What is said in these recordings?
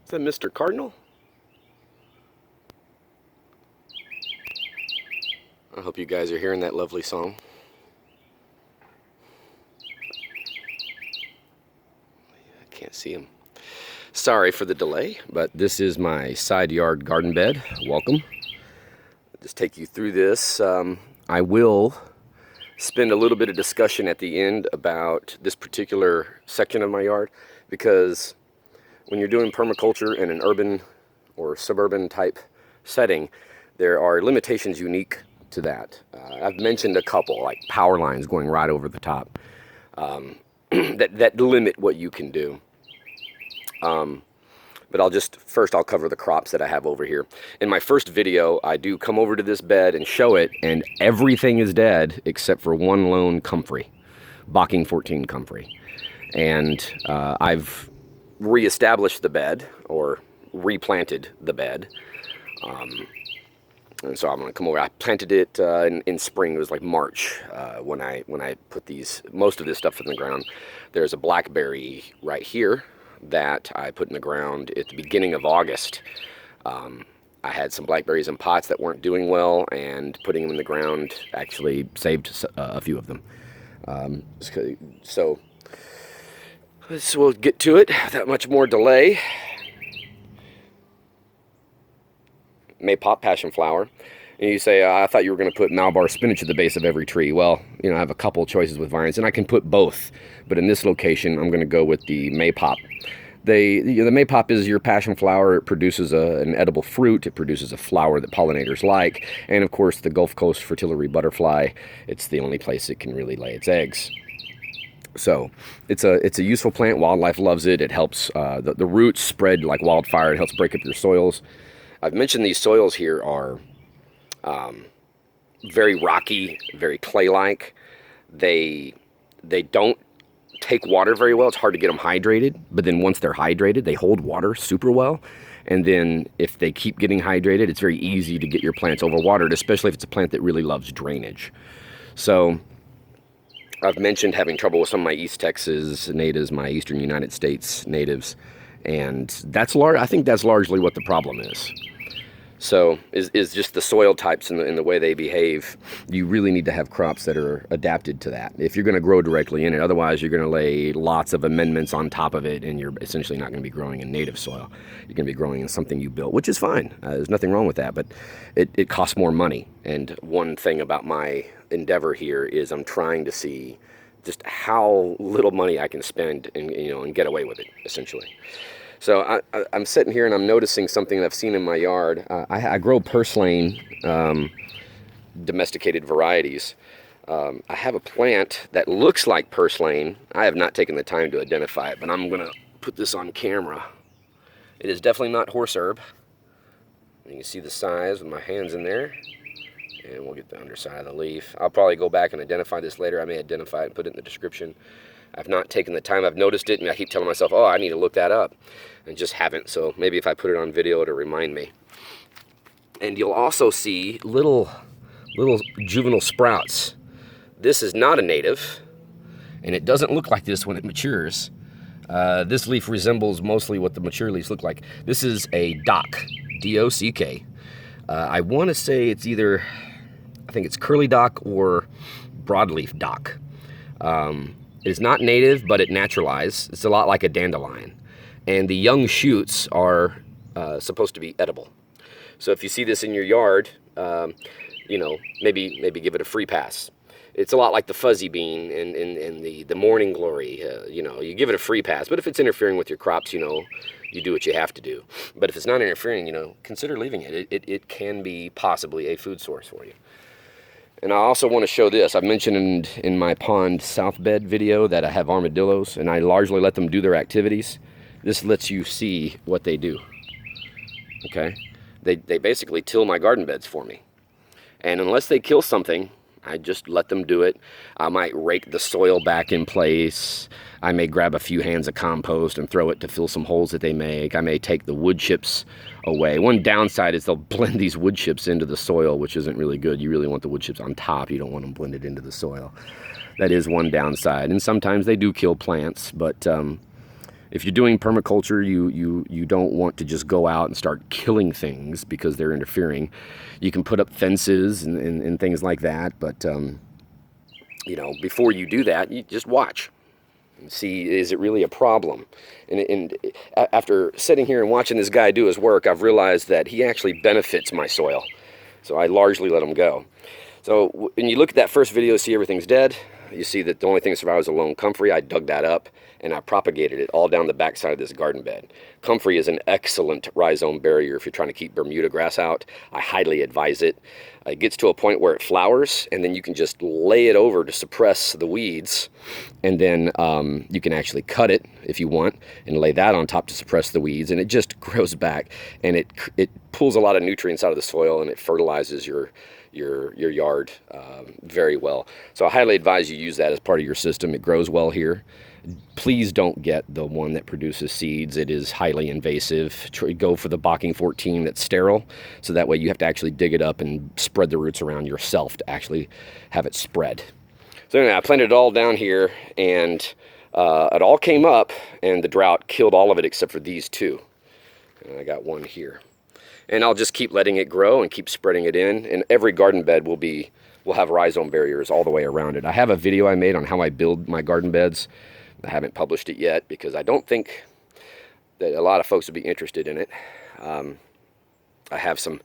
Is that Mr. Cardinal? I hope you guys are hearing that lovely song. I can't see him. Sorry for the delay, but this is my side yard garden bed. Welcome. I'll just take you through this. I will spend a little bit of discussion at the end about this particular section of my yard, because when you're doing permaculture in an urban or suburban type setting, there are limitations unique to that. I've mentioned a couple, like power lines going right over the top, that limit what you can do. But I'll cover the crops that I have over here. In my first video, I do come over to this bed and show it, and everything is dead except for one lone comfrey, Bocking 14 comfrey. And I've reestablished the bed, or replanted the bed. And so I'm going to come over. I planted it in spring. It was like March when I put most of this stuff in the ground. There's a blackberry right here that I put in the ground at the beginning of August. I had some blackberries in pots that weren't doing well, and putting them in the ground actually saved a few of them. So we'll get to it without much more delay. Maypop passion flower. And you say, I thought you were going to put Malabar spinach at the base of every tree. Well, I have a couple choices with vines, and I can put both. But in this location, I'm going to go with the Maypop. The Maypop is your passion flower. It produces an edible fruit. It produces a flower that pollinators like. And of course, the Gulf Coast fritillary butterfly. It's the only place it can really lay its eggs. So it's a useful plant. Wildlife loves it. It helps the roots spread like wildfire. It helps break up your soils. I've mentioned these soils here are very rocky, very clay-like. They don't take water very well. It's hard to get them hydrated, but then once they're hydrated, they hold water super well. And then if they keep getting hydrated, it's very easy to get your plants overwatered, especially if it's a plant that really loves drainage. So I've mentioned having trouble with some of my East Texas natives, my Eastern United States natives, and I think that's largely what the problem is. So is just the soil types and the way they behave. You really need to have crops that are adapted to that if you're going to grow directly in it. Otherwise, you're going to lay lots of amendments on top of it, and you're essentially not going to be growing in native soil. You're going to be growing in something you built, which is fine. There's nothing wrong with that, but it costs more money. And one thing about my endeavor here is I'm trying to see just how little money I can spend and get away with it, essentially. So I'm sitting here and I'm noticing something that I've seen in my yard. I grow purslane, domesticated varieties. I have a plant that looks like purslane. I have not taken the time to identify it, but I'm going to put this on camera. It is definitely not horse herb. You can see the size with my hands in there. And we'll get the underside of the leaf. I'll probably go back and identify this later. I may identify it and put it in the description. I've not taken the time. I've noticed it, and I keep telling myself, oh, I need to look that up, and just haven't. So maybe if I put it on video, it'll remind me. And you'll also see little juvenile sprouts. This is not a native, and it doesn't look like this when it matures. This leaf resembles mostly what the mature leaves look like. This is a dock, D-O-C-K. I want to say it's either, I think it's curly dock or broadleaf dock. It's not native, but it naturalized. It's a lot like a dandelion. And the young shoots are supposed to be edible. So if you see this in your yard, maybe give it a free pass. It's a lot like the fuzzy bean and the morning glory. You give it a free pass. But if it's interfering with your crops, you do what you have to do. But if it's not interfering, consider leaving it. It can be possibly a food source for you. And I also want to show this. I've mentioned in my pond south bed video that I have armadillos, and I largely let them do their activities. This lets you see what they do. Okay? They basically till my garden beds for me. And unless they kill something, I just let them do it. I might rake the soil back in place. I may grab a few hands of compost and throw it to fill some holes that they make. I may take the wood chips away. One downside is they'll blend these wood chips into the soil, which isn't really good. You really want the wood chips on top. You don't want them blended into the soil. That is one downside. And sometimes they do kill plants, but If you're doing permaculture, you don't want to just go out and start killing things because they're interfering. You can put up fences and things like that, but you know, before you do that, you just watch and see, is it really a problem? And after sitting here and watching this guy do his work, I've realized that he actually benefits my soil. So I largely let him go. So when you look at that first video, see everything's dead. You see that the only thing that survived was a lone comfrey. I dug that up and I propagated it all down the backside of this garden bed. Comfrey is an excellent rhizome barrier if you're trying to keep Bermuda grass out. I highly advise it. It gets to a point where it flowers, and then you can just lay it over to suppress the weeds, and then you can actually cut it if you want and lay that on top to suppress the weeds, and it just grows back, and it pulls a lot of nutrients out of the soil, and it fertilizes your yard very well. So I highly advise you use that as part of your system. It grows well here. Please don't get the one that produces seeds. It is highly invasive. Go for the Bocking 14 that's sterile, so that way you have to actually dig it up and spread the roots around yourself to actually have it spread. So anyway, I planted it all down here, and it all came up, and the drought killed all of it except for these two. And I got one here. And I'll just keep letting it grow and keep spreading it in, and every garden bed will have rhizome barriers all the way around it. I have a video I made on how I build my garden beds. I haven't published it yet because I don't think that a lot of folks would be interested in it. I have some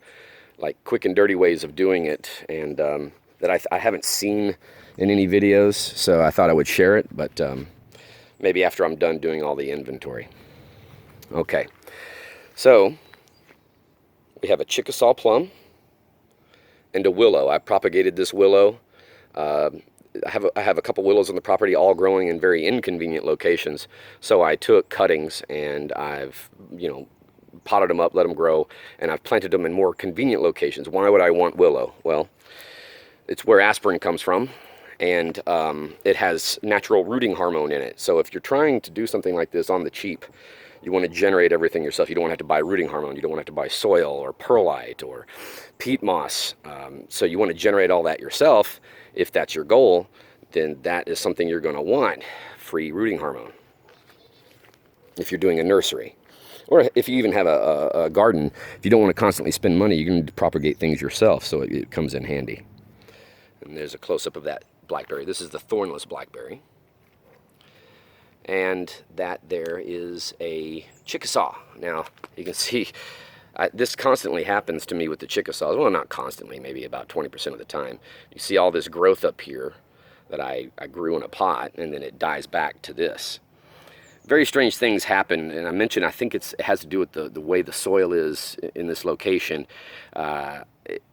like quick and dirty ways of doing it, and that I haven't seen in any videos, so I thought I would share it, but maybe after I'm done doing all the inventory. Okay, so we have a Chickasaw plum and a willow. I propagated this willow. I have a couple willows on the property, all growing in very inconvenient locations. So I took cuttings and I've, potted them up, let them grow, and I've planted them in more convenient locations. Why would I want willow? Well, it's where aspirin comes from, and it has natural rooting hormone in it. So if you're trying to do something like this on the cheap, you want to generate everything yourself. You don't want to have to buy rooting hormone. You don't want to have to buy soil or perlite or peat moss. So you want to generate all that yourself. If that's your goal, then that is something you're going to want, free rooting hormone, if you're doing a nursery. Or if you even have a garden, if you don't want to constantly spend money, you can propagate things yourself, so it comes in handy. And there's a close-up of that blackberry. This is the thornless blackberry. And that there is a Chickasaw. Now, you can see this constantly happens to me with the Chickasaws. Well, not constantly, maybe about 20% of the time. You see all this growth up here that I grew in a pot, and then it dies back to this. Very strange things happen, and I mentioned I think it has to do with the way the soil is in this location.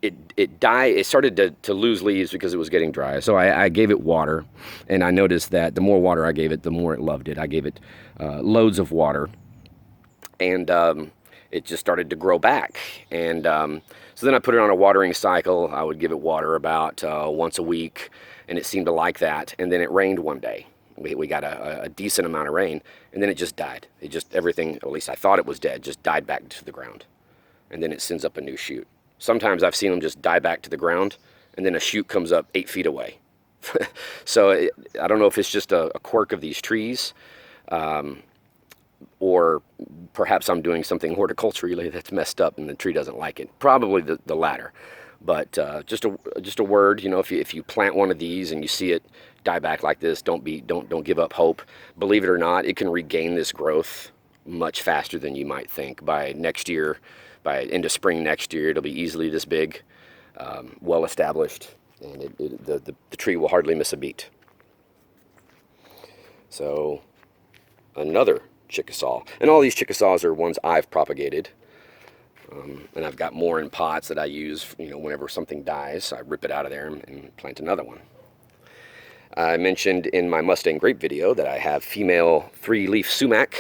It started to lose leaves because it was getting dry. So I gave it water, and I noticed that the more water I gave it, the more it loved it. I gave it loads of water, and it just started to grow back. And so then I put it on a watering cycle. I would give it water about once a week, and it seemed to like that. And then it rained one day. We got a decent amount of rain, and then it just died. Everything, at least I thought it was dead, just died back to the ground. And then it sends up a new shoot. Sometimes I've seen them just die back to the ground, and then a shoot comes up 8 feet away. So I don't know if it's just a quirk of these trees, or perhaps I'm doing something horticulturally that's messed up and the tree doesn't like it. Probably the latter. But just a word, if you plant one of these and you see it die back like this, don't give up hope. Believe it or not, it can regain this growth much faster than you might think. By next year, by into spring next year, it'll be easily this big, well established, and the tree will hardly miss a beat. So another Chickasaw, and all these Chickasaws are ones I've propagated. And I've got more in pots that I use, whenever something dies, I rip it out of there and plant another one. I mentioned in my Mustang grape video that I have female 3-leaf sumac.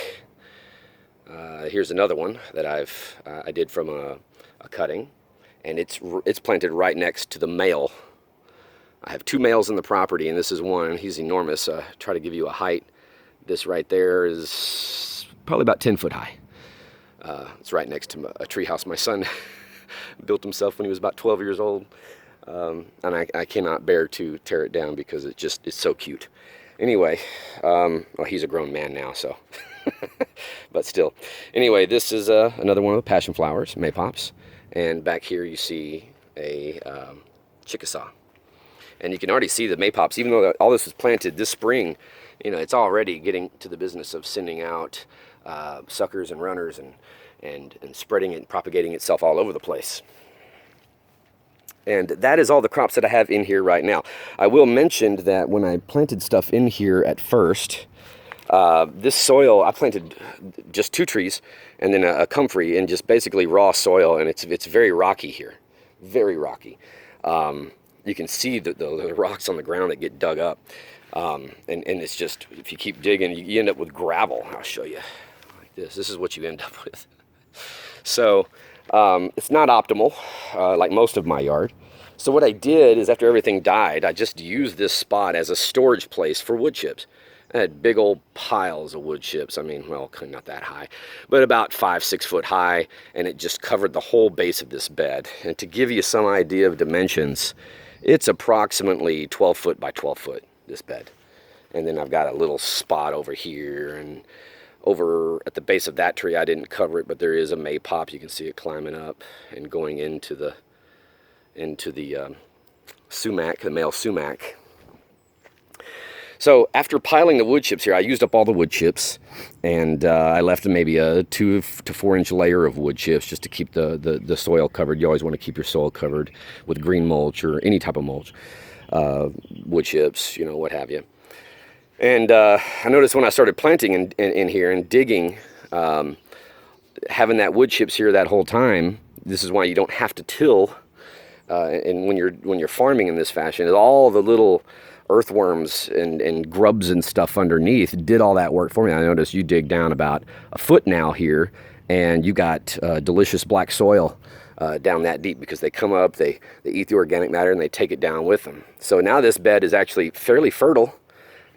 Here's another one that I did from a cutting, and it's planted right next to the male. I have 2 males in the property, and this is one. He's enormous. Try to give you a height. This right there is probably about 10 foot high. It's right next to a treehouse my son built himself when he was about 12 years old. And I cannot bear to tear it down because it's so cute. Anyway, well, he's a grown man now, so But still. Anyway, this is another one of the passion flowers, maypops. And back here you see a Chickasaw. And you can already see the maypops, even though all this was planted this spring, you know, it's already getting to the business of sending out suckers and runners and spreading it and propagating itself all over the place. And that is all the crops that I have in here right now. I will mention that when I planted stuff in here at first, this soil, I planted just 2 trees and then a comfrey in just basically raw soil, and it's very rocky here, very rocky. You can see the rocks on the ground that get dug up, and it's just, if you keep digging, you end up with gravel. I'll show you like this. This is what you end up with. So it's not optimal, like most of my yard. So what I did is, after everything died, I just used this spot as a storage place for wood chips. I had big old piles of wood chips. I mean, well, not that high, but about 5-6 foot high, and it just covered the whole base of this bed. And to give you some idea of dimensions, it's approximately 12 foot by 12 foot, this bed. And then I've got a little spot over here, and over at the base of that tree, I didn't cover it, but there is a maypop. You can see it climbing up and going into the sumac, the male sumac. So after piling the wood chips here, I used up all the wood chips, and I left maybe a 2 to 4 inch layer of wood chips just to keep the soil covered. You always want to keep your soil covered with green mulch or any type of mulch, wood chips, you know, what have you. And I noticed when I started planting in here and digging, having that wood chips here that whole time, this is why you don't have to till. And when you're farming in this fashion, is all the little earthworms and grubs and stuff underneath did all that work for me. I noticed you dig down about a foot now here, and you got delicious black soil down that deep, because they come up, they eat the organic matter, and they take it down with them. So now this bed is actually fairly fertile,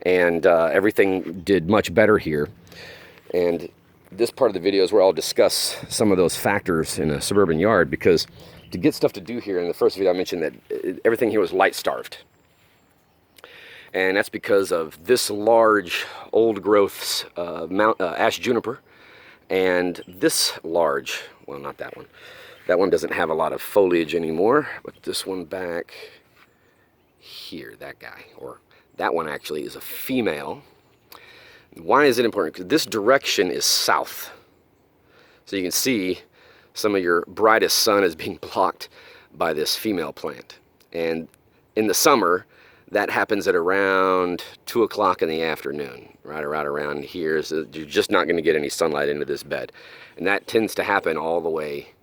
and everything did much better here. And this part of the video is where I'll discuss some of those factors in a suburban yard, because to get stuff to do here, in the first video I mentioned that everything here was light starved. And that's because of this large old growth ash juniper, and this large, well, not that one. That one doesn't have a lot of foliage anymore, but this one back here, that guy, or that one actually is a female. Why is it important? Because this direction is south. So you can see some of your brightest sun is being blocked by this female plant. And in the summer, that happens at around 2 o'clock in the afternoon, right around here. So you're just not going to get any sunlight into this bed. And that tends to happen all the way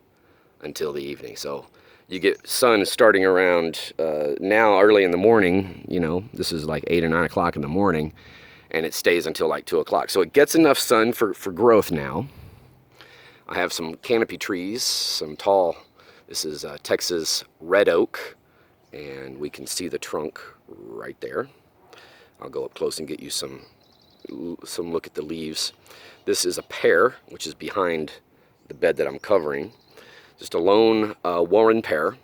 until the evening. So you get sun starting around now early in the morning, you know, this is like 8 or 9 o'clock in the morning, and it stays until like 2 o'clock. So it gets enough sun for growth now. I have some canopy trees, some tall, this is Texas red oak, and we can see the trunk right there. I'll go up close and get you some look at the leaves. This is a pear, which is behind the bed that I'm covering. Just a lone Warren pear.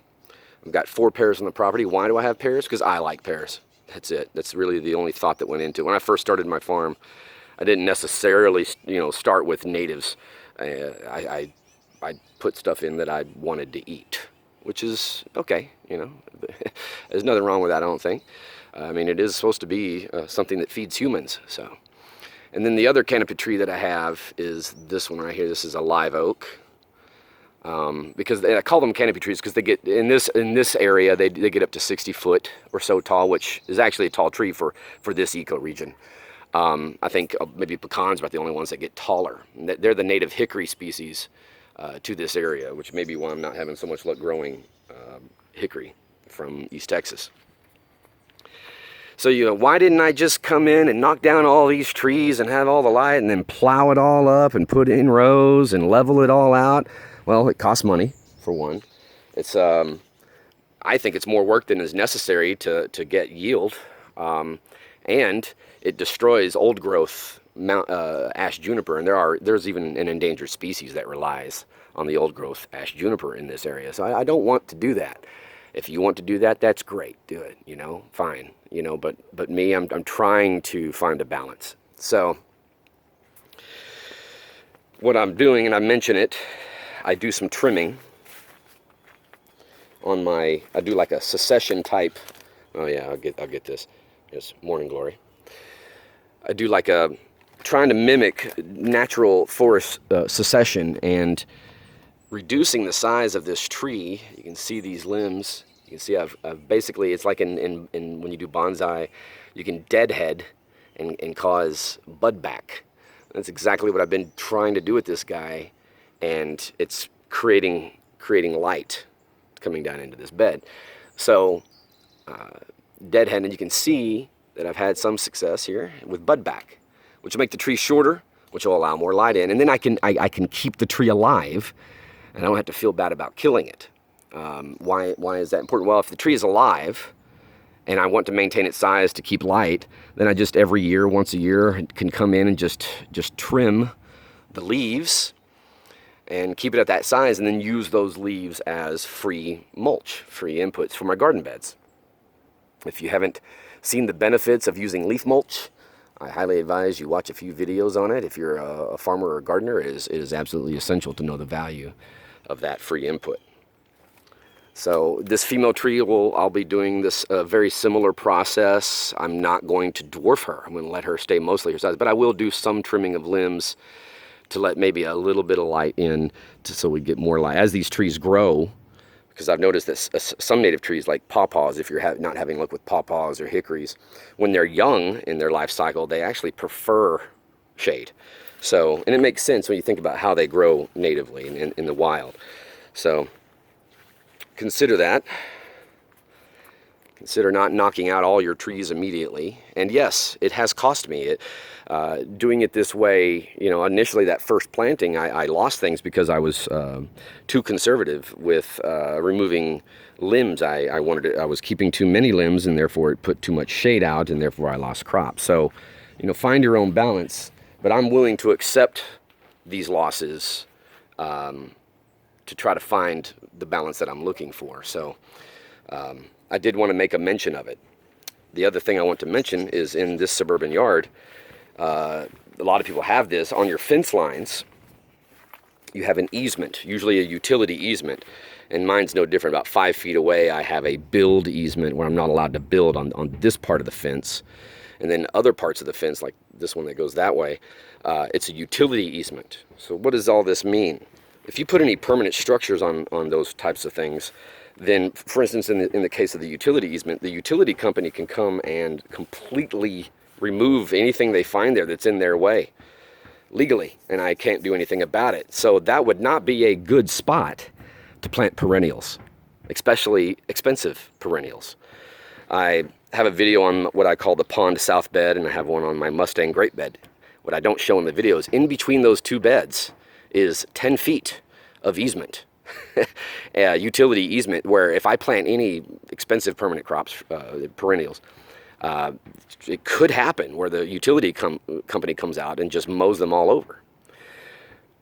I've got 4 pears on the property. Why do I have pears? Because I like pears. That's it. That's really the only thought that went into it. When I first started my farm, I didn't necessarily, you know, start with natives. I put stuff in that I wanted to eat, which is okay, you know. There's nothing wrong with that, I don't think. I mean, it is supposed to be something that feeds humans, so. And then the other canopy tree that I have is this one right here. This is a live oak. Because I call them canopy trees because they get, in this area, they get up to 60 foot or so tall, which is actually a tall tree for this ecoregion. I think maybe pecans are the only ones that get taller. They're the native hickory species to this area, which may be why I'm not having so much luck growing hickory from East Texas. So, you know, why didn't I just come in and knock down all these trees and have all the light and then plow it all up and put it in rows and level it all out? Well, it costs money, for one. It's, I think it's more work than is necessary to get yield. And it destroys old growth ash juniper, and there's even an endangered species that relies on the old growth ash juniper in this area. So I don't want to do that. If you want to do that, that's great. Do it, you know, fine. You know, but me, I'm trying to find a balance. So what I'm doing, and I mention it, I do some trimming on I do like a succession type. Oh yeah, I'll get this. Yes, morning glory. I do like trying to mimic natural forest succession and reducing the size of this tree. You can see these limbs. You can see I've basically, it's like in when you do bonsai, you can deadhead and cause bud back. That's exactly what I've been trying to do with this guy, and it's creating light coming down into this bed. So deadhead, and you can see that I've had some success here with bud back, which will make the tree shorter, which will allow more light in, and then I can keep the tree alive, and I don't have to feel bad about killing it. Why is that important? Well, if the tree is alive and I want to maintain its size to keep light, then I just every year, once a year, can come in and just trim the leaves and keep it at that size, and then use those leaves as free mulch, free inputs for my garden beds. If you haven't seen the benefits of using leaf mulch, I highly advise you watch a few videos on it. If you're a farmer or a gardener, it is absolutely essential to know the value of that free input. So this female tree, I'll be doing this very similar process. I'm not going to dwarf her. I'm going to let her stay mostly her size, but I will do some trimming of limbs to let maybe a little bit of light in, so we get more light as these trees grow. Because I've noticed that some native trees like pawpaws, if you're not having luck with pawpaws or hickories, when they're young in their life cycle, they actually prefer shade. So, and it makes sense when you think about how they grow natively in the wild. So consider that. Consider not knocking out all your trees immediately. And yes, it has cost me. Doing it this way, initially that first planting, I lost things because I was too conservative with removing limbs. I was keeping too many limbs, and therefore it put too much shade out, and therefore I lost crops. So, find your own balance. But I'm willing to accept these losses to try to find the balance that I'm looking for. So I did want to make a mention of it. The other thing I want to mention is in this suburban yard, a lot of people have this on your fence lines. You have an easement, usually a utility easement, and mine's no different. About 5 feet away, I have a build easement where I'm not allowed to build on this part of the fence. And then other parts of the fence, like this one that goes that way, it's a utility easement. So what does all this mean? If you put any permanent structures on those types of things, then, for instance, in the case of the utility easement, the utility company can come and completely remove anything they find there that's in their way legally, and I can't do anything about it. So that would not be a good spot to plant perennials, especially expensive perennials. I have a video on what I call the pond south bed, and I have one on my Mustang grape bed. What I don't show in the video is in between those two beds is 10 feet of easement. Utility easement, where if I plant any expensive permanent crops, perennials, it could happen where the utility company comes out and just mows them all over.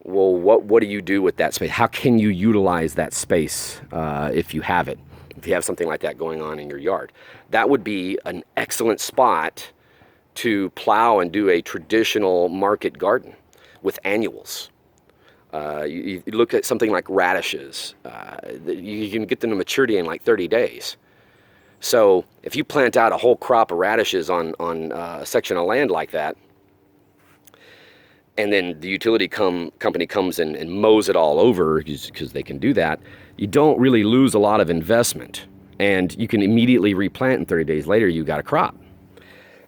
Well, what do you do with that space? How can you utilize that space if you have it? If you have something like that going on in your yard, that would be an excellent spot to plow and do a traditional market garden with annuals. You look at something like radishes. You can get them to maturity in like 30 days. So if you plant out a whole crop of radishes on a section of land like that, and then the utility company comes and mows it all over because they can do that, you don't really lose a lot of investment, and you can immediately replant, and 30 days later you got a crop.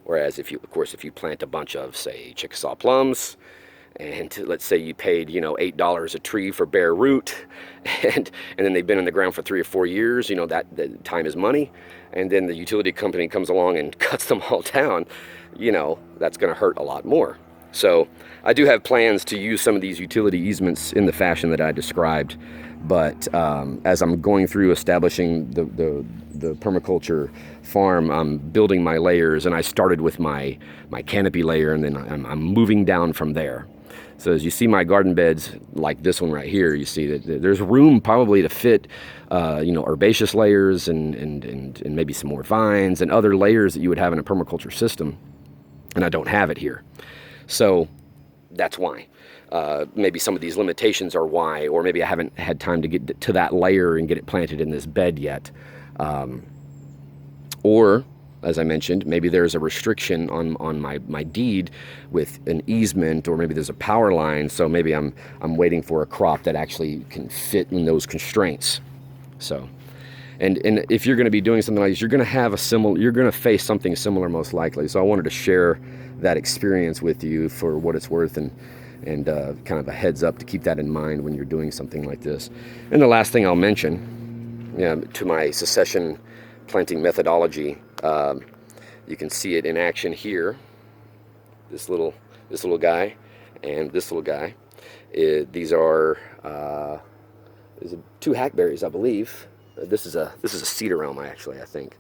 Whereas if you plant a bunch of, say, Chickasaw plums, and let's say you paid, $8 a tree for bare root, and then they've been in the ground for 3 or 4 years, that time is money, and then the utility company comes along and cuts them all down, that's going to hurt a lot more. So I do have plans to use some of these utility easements in the fashion that I described, but as I'm going through establishing the permaculture farm, I'm building my layers, and I started with my canopy layer, and then I'm moving down from there. So as you see my garden beds, like this one right here, you see that there's room probably to fit, herbaceous layers and maybe some more vines and other layers that you would have in a permaculture system, and I don't have it here. So that's why. maybe some of these limitations are why, or maybe I haven't had time to get to that layer and get it planted in this bed yet. Or, as I mentioned, maybe there's a restriction on my deed with an easement, or maybe there's a power line, so maybe I'm waiting for a crop that actually can fit in those constraints. So, and if you're going to be doing something like this, you're going to face something similar most likely. So I wanted to share that experience with you for what it's worth, and kind of a heads up to keep that in mind when you're doing something like this. And the last thing I'll mention, to my succession planting methodology, you can see it in action here. This little guy and this little guy. These are two hackberries, I believe. This is a cedar elm, actually, I think.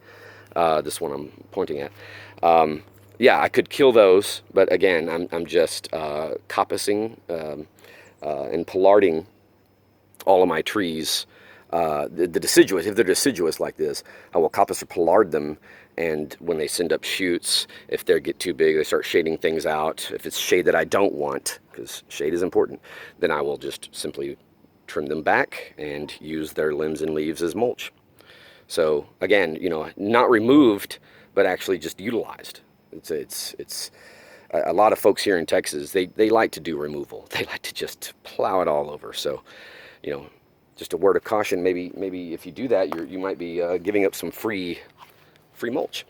This one I'm pointing at. Yeah, I could kill those, but again, I'm just coppicing and pollarding all of my trees. The deciduous, if they're deciduous like this, I will coppice or pollard them, and when they send up shoots, if they get too big, they start shading things out. If it's shade that I don't want, because shade is important, then I will just simply trim them back and use their limbs and leaves as mulch. So again, not removed, but actually just utilized. It's a lot of folks here in Texas, they like to do removal. They like to just plow it all over. So, just a word of caution, maybe if you do that, you might be giving up some free mulch.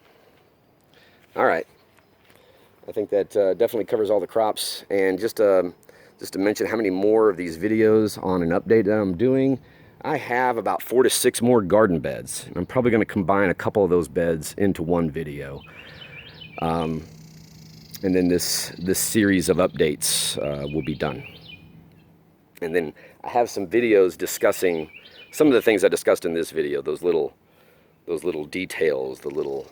All right, I think that definitely covers all the crops. And just to mention how many more of these videos on an update that I'm doing, I have about 4 to 6 more garden beds. I'm probably going to combine a couple of those beds into one video. And then this series of updates will be done. And then I have some videos discussing some of the things I discussed in this video, those little details, the little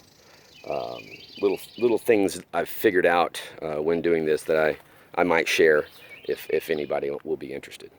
things I've figured out when doing this that I might share if anybody will be interested.